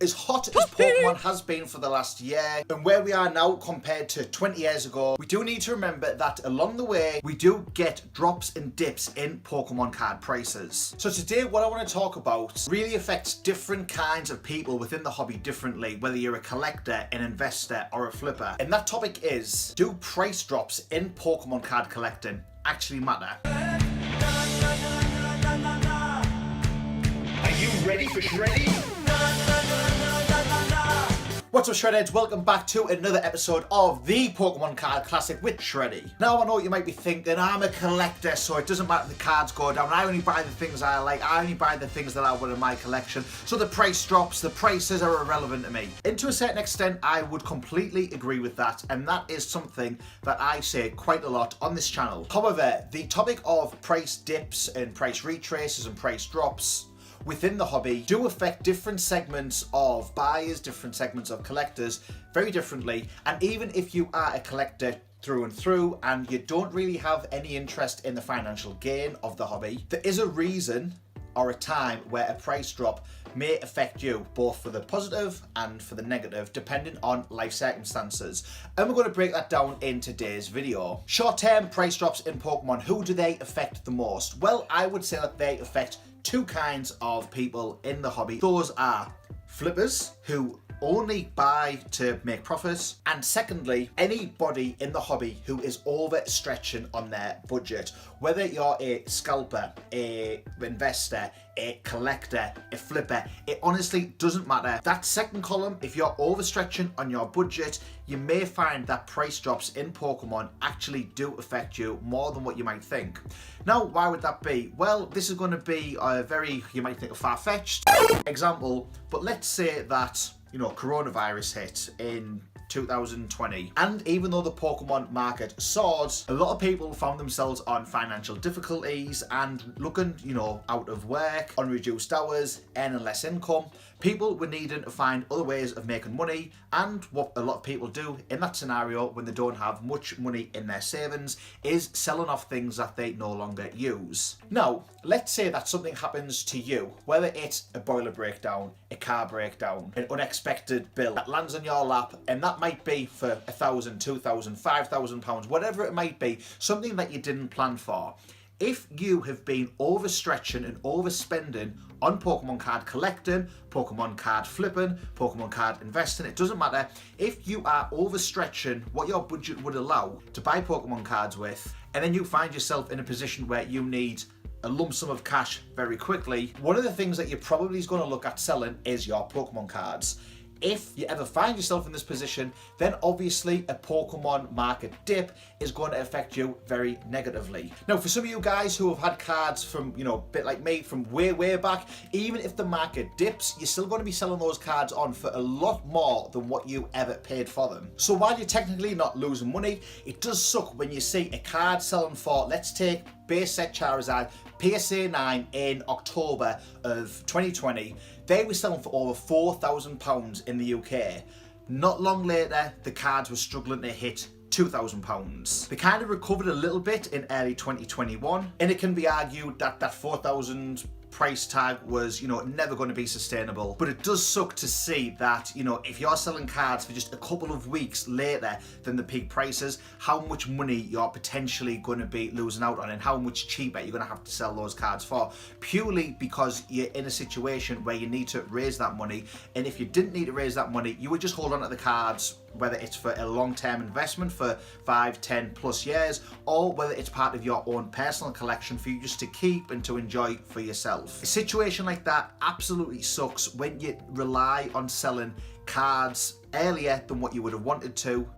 As hot as Pokemon has been for the last year, and where we are now compared to 20 years ago, we do need to remember that along the way, we do get drops and dips in Pokemon card prices. So today, what I want to talk about really affects different kinds of people within the hobby differently, whether you're a collector, an investor, or a flipper. And that topic is, do price drops in Pokemon card collecting actually matter? Are you ready for shredding? What's up, Shredheads? Welcome back to another episode of the Pokemon Card Classic with Shreddy. Now, I know what you might be thinking, I'm a collector, so it doesn't matter if the cards go down. I only buy the things I like. I only buy the things that I want in my collection. So the price drops, the prices are irrelevant to me. And to a certain extent, I would completely agree with that. And that is something that I say quite a lot on this channel. However, the topic of price dips and price retraces and price drops within the hobby do affect different segments of buyers, different segments of collectors very differently. And even if you are a collector through and through and you don't really have any interest in the financial gain of the hobby, there is a reason or a time where a price drop may affect you both for the positive and for the negative, depending on life circumstances. And we're going to break that down in today's video. Short-term price drops in Pokemon, who do they affect the most? Well, I would say that they affect two kinds of people in the hobby. Those are flippers, who only buy to make profits, and secondly, anybody in the hobby who is overstretching on their budget. Whether you're a scalper, a investor, a collector, a flipper, it honestly doesn't matter. That second column, if you're overstretching on your budget, you may find that price drops in Pokemon actually do affect you more than what you might think. Now, why would that be? Well, this is going to be a very, you might think, a far-fetched example, but let's say that, you know, coronavirus hit in 2020, and even though the Pokemon market soared, a lot of people found themselves on financial difficulties and looking, you know, out of work, on reduced hours, earning less income. People were needing to find other ways of making money, and what a lot of people do in that scenario when they don't have much money in their savings is selling off things that they no longer use. Now, let's say that something happens to you, whether it's a boiler breakdown, a car breakdown, an unexpected bill that lands on your lap, and that might be for £1,000, £2,000, £5,000, whatever it might be, something that you didn't plan for. If you have been overstretching and overspending on Pokemon card collecting, Pokemon card flipping, Pokemon card investing, it doesn't matter. If you are overstretching what your budget would allow to buy Pokemon cards with, and then you find yourself in a position where you need a lump sum of cash very quickly, one of the things that you're probably going to look at selling is your Pokemon cards. If you ever find yourself in this position, then obviously a Pokemon market dip is going to affect you very negatively. Now, for some of you guys who have had cards from, you know, a bit like me, from way back, even if the market dips, you're still going to be selling those cards on for a lot more than what you ever paid for them. So while you're technically not losing money, it does suck when you see a card selling for, let's take base set Charizard PSA 9 in October of 2020. They were selling for over £4,000 in the UK. Not long later, the cards were struggling to hit £2,000. They kind of recovered a little bit in early 2021, and it can be argued that that 4,000 price tag was, you know, never going to be sustainable. But it does suck to see that, you know, if you're selling cards for just a couple of weeks later than the peak prices, how much money you're potentially going to be losing out on, and how much cheaper you're going to have to sell those cards for, purely because you're in a situation where you need to raise that money. And if you didn't need to raise that money, you would just hold on to the cards, whether it's for a long-term investment for 5, 10 plus years, or whether it's part of your own personal collection for you just to keep and to enjoy for yourself. A situation like that absolutely sucks when you rely on selling cards earlier than what you would have wanted to.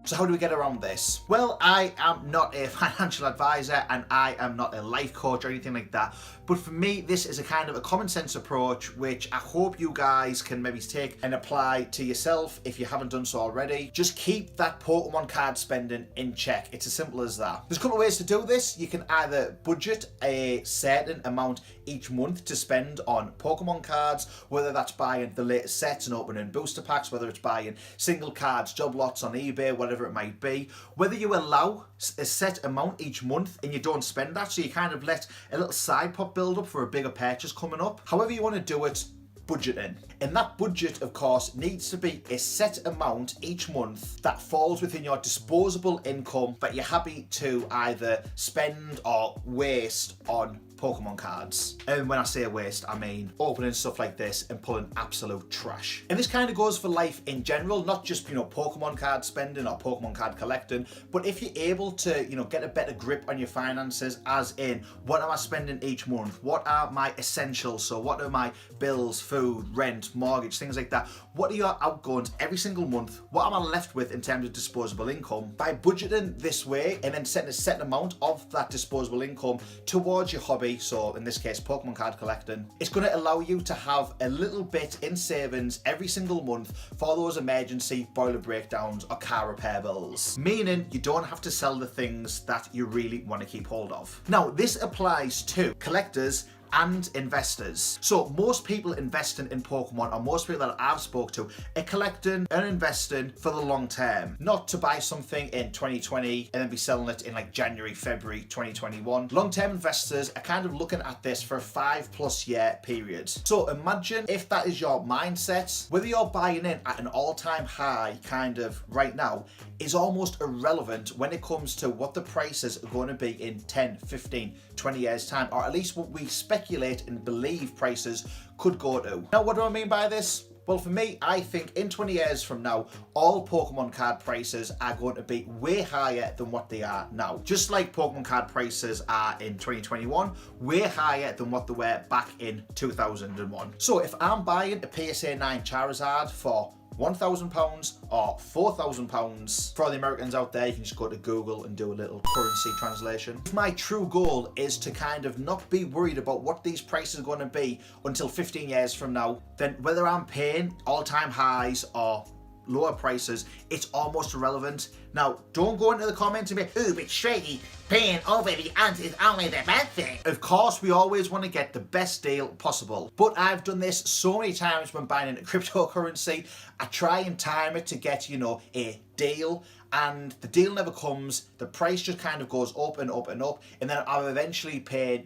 So how do we get around this? Well, I am not a financial advisor and I am not a life coach or anything like that. But for me, this is a kind of a common sense approach, which I hope you guys can maybe take and apply to yourself if you haven't done so already. Just keep that Pokemon card spending in check. It's as simple as that. There's a couple of ways to do this. You can either budget a certain amount each month to spend on Pokemon cards, whether that's buying the latest sets and opening booster packs, whether it's buying single cards, job lots on eBay, whatever it might be. Whether you allow a set amount each month and you don't spend that, so you kind of let a little side pot build up for a bigger purchase coming up. However you want to do it, budgeting. And that budget, of course, needs to be a set amount each month that falls within your disposable income that you're happy to either spend or waste on Pokemon cards. And when I say waste, I mean opening stuff like this and pulling absolute trash. And this kind of goes for life in general, not just, Pokemon card spending or Pokemon card collecting, but if you're able to, get a better grip on your finances, as in, what am I spending each month? What are my essentials? So what are my bills, food, rent, mortgage, things like that? What are your outgoings every single month? What am I left with in terms of disposable income? By budgeting this way and then setting a set amount of that disposable income towards your hobby, so in this case Pokemon card collecting, it's going to allow you to have a little bit in savings every single month for those emergency boiler breakdowns or car repair bills, meaning you don't have to sell the things that you really want to keep hold of. Now this applies to collectors and investors. So most people investing in Pokemon, or most people that I've spoke to, are collecting and investing for the long term, not to buy something in 2020 and then be selling it in like January, February 2021. Long-term investors are kind of looking at this for a 5+ year period. So imagine if that is your mindset, whether you're buying in at an all-time high kind of right now is almost irrelevant when it comes to what the prices are going to be in 10, 15, 20 years time, or at least what we speculate and believe prices could go to. Now, what do I mean by this? Well, for me, I think in 20 years from now, all Pokemon card prices are going to be way higher than what they are now. Just like Pokemon card prices are in 2021, way higher than what they were back in 2001. So if I'm buying a PSA 9 Charizard for £1,000 or £4,000, for the Americans out there, you can just go to Google and do a little currency translation. If my true goal is to kind of not be worried about what these prices are going to be until 15 years from now, then whether I'm paying all-time highs or lower prices, it's almost irrelevant. Now, don't go into the comments and be, "Ooh, but Shreddy, paying over the ant is only the bad thing." Of course, we always want to get the best deal possible. But I've done this so many times when buying into cryptocurrency. I try and time it to get, a deal, and the deal never comes. The price just kind of goes up and up and up, and then I've eventually paid,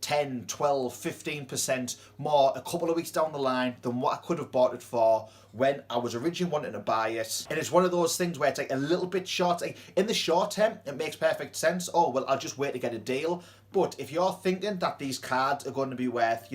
10, 12, 15% more a couple of weeks down the line than what I could have bought it for when I was originally wanting to buy it. And it's one of those things where it's like a little bit short. Like in the short term, it makes perfect sense. Oh, well, I'll just wait to get a deal. But if you're thinking that these cards are going to be worth,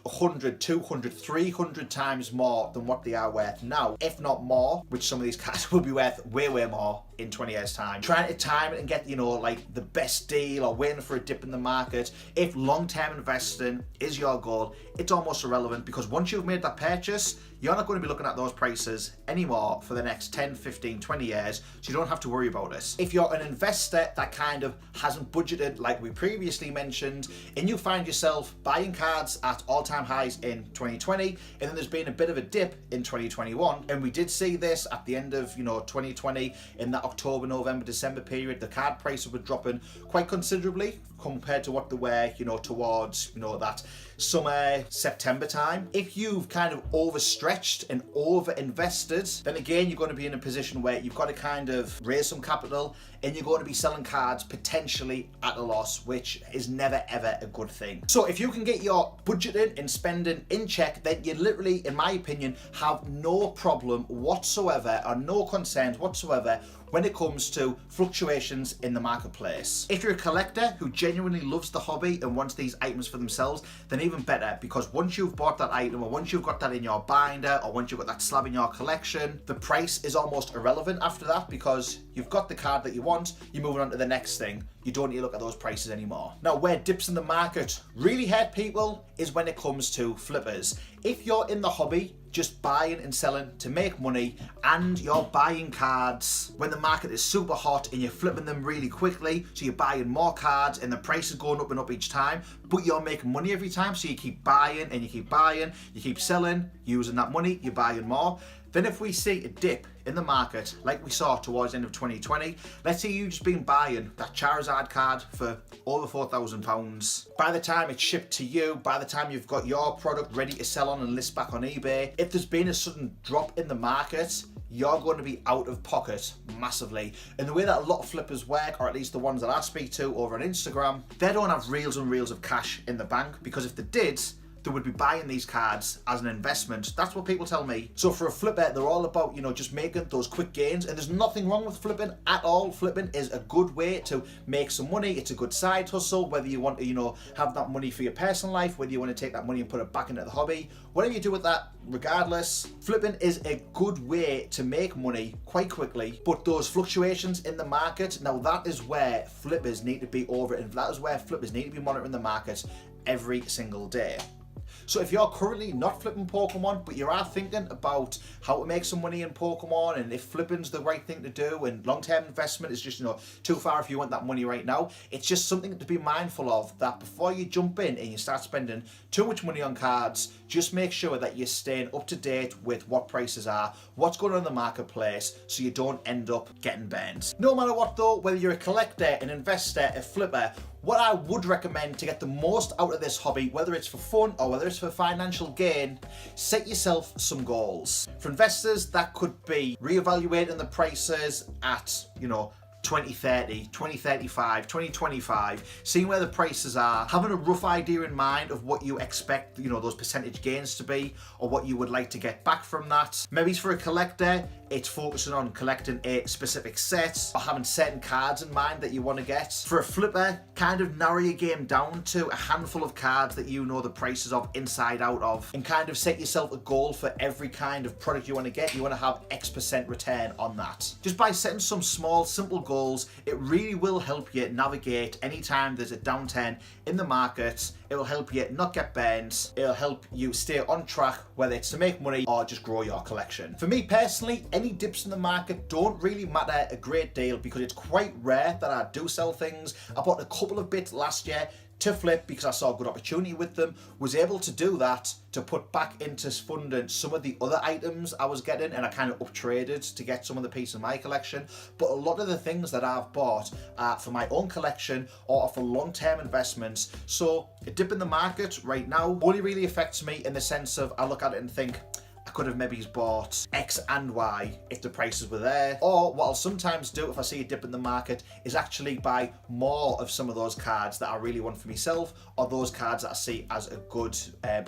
100, 200, 300 times more than what they are worth now, if not more, which some of these cards will be worth way more in 20 years time. Trying to time it and get, like the best deal or waiting for a dip in the market, if long-term investing is your goal, it's almost irrelevant, because once you've made that purchase, you're not going to be looking at those prices anymore for the next 10, 15, 20 years, so you don't have to worry about it. If you're an investor that kind of hasn't budgeted like we previously mentioned, and you find yourself buying cards at all-time highs in 2020, and then there's been a bit of a dip in 2021, and we did see this at the end of 2020, in that October, November, December period, the card prices were dropping quite considerably compared to what they were, towards, that summer, September time. If you've kind of overstretched and over-invested, then again, you're going to be in a position where you've got to kind of raise some capital, and you're going to be selling cards potentially at a loss, which is never ever a good thing. So if you can get your budgeting and spending in check, then you literally, in my opinion, have no problem whatsoever, or no concerns whatsoever when it comes to fluctuations in the marketplace. If you're a collector who genuinely loves the hobby and wants these items for themselves, then even better, because once you've bought that item, or once you've got that in your binder, or once you've got that slab in your collection, the price is almost irrelevant after that, because you've got the card that you want, you're moving on to the next thing. You don't need to look at those prices anymore. Now, where dips in the market really hurt people is when it comes to flippers. If you're in the hobby, just buying and selling to make money, and you're buying cards when the market is super hot and you're flipping them really quickly, so you're buying more cards and the price is going up and up each time, but you're making money every time, so you keep buying and you keep buying, you keep selling, using that money, you're buying more. Then if we see a dip in the market, like we saw towards the end of 2020, let's say you've just been buying that Charizard card for over £4,000. By the time it's shipped to you, by the time you've got your product ready to sell on and list back on eBay, if there's been a sudden drop in the market, you're going to be out of pocket massively. And the way that a lot of flippers work, or at least the ones that I speak to over on Instagram, they don't have reels and reels of cash in the bank, because if they did, they would be buying these cards as an investment. That's what people tell me. So for a flipper, they're all about, you know, just making those quick gains, and there's nothing wrong with flipping at all. Flipping is a good way to make some money. It's a good side hustle, whether you want to, you know, have that money for your personal life, whether you want to take that money and put it back into the hobby, whatever you do with that, regardless, flipping is a good way to make money quite quickly. But those fluctuations in the market, now that is where flippers need to be over it, and that is where flippers need to be monitoring the market every single day. So if you're currently not flipping Pokemon, but you are thinking about how to make some money in Pokemon, and if flipping's the right thing to do, and long-term investment is just, you know, too far if you want that money right now, it's just something to be mindful of, that before you jump in and you start spending too much money on cards, just make sure that you're staying up to date with what prices are, what's going on in the marketplace, so you don't end up getting burned. No matter what though, whether you're a collector, an investor, a flipper, what I would recommend to get the most out of this hobby, whether it's for fun or whether it's for financial gain, set yourself some goals. For investors, that could be reevaluating the prices at, you know, 2030, 2035, 2025, seeing where the prices are, having a rough idea in mind of what you expect, you know, those percentage gains to be, or what you would like to get back from that. Maybe for a collector, it's focusing on collecting a specific set or having certain cards in mind that you want to get. For a flipper, kind of narrow your game down to a handful of cards that you know the prices of inside out of, and kind of set yourself a goal for every kind of product you want to get. You want to have X% return on that. Just by setting some small, simple goals, it really will help you navigate anytime there's a downturn in the market. It will help you not get burned. It'll help you stay on track, whether it's to make money or just grow your collection. For me personally, any dips in the market don't really matter a great deal, because it's quite rare that I do sell things. I bought a couple of bits last year to flip because I saw a good opportunity with them, was able to do that to put back into funding some of the other items I was getting, and I kind of up traded to get some of the pieces in my collection. But a lot of the things that I've bought are for my own collection or for long-term investments. So a dip in the market right now only really affects me in the sense of I look at it and think, I could have maybe bought X and Y if the prices were there. Or what I'll sometimes do if I see a dip in the market is actually buy more of some of those cards that I really want for myself, or those cards that I see as a good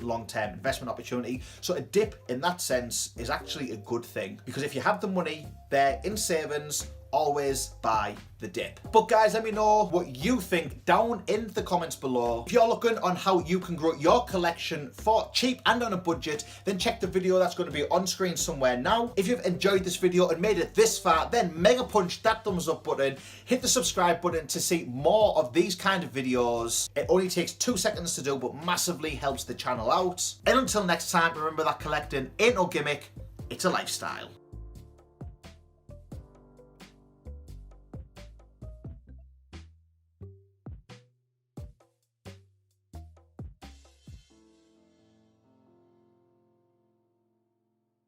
long-term investment opportunity. So a dip in that sense is actually a good thing, because if you have the money there in savings, always buy the dip. But guys, let me know what you think down in the comments below. If you're looking on how you can grow your collection for cheap and on a budget, then check the video that's going to be on screen somewhere now. If you've enjoyed this video and made it this far, then mega punch that thumbs up button, hit the subscribe button to see more of these kind of videos. It only takes 2 seconds to do, but massively helps the channel out. And until next time, remember that collecting ain't no gimmick, it's a lifestyle.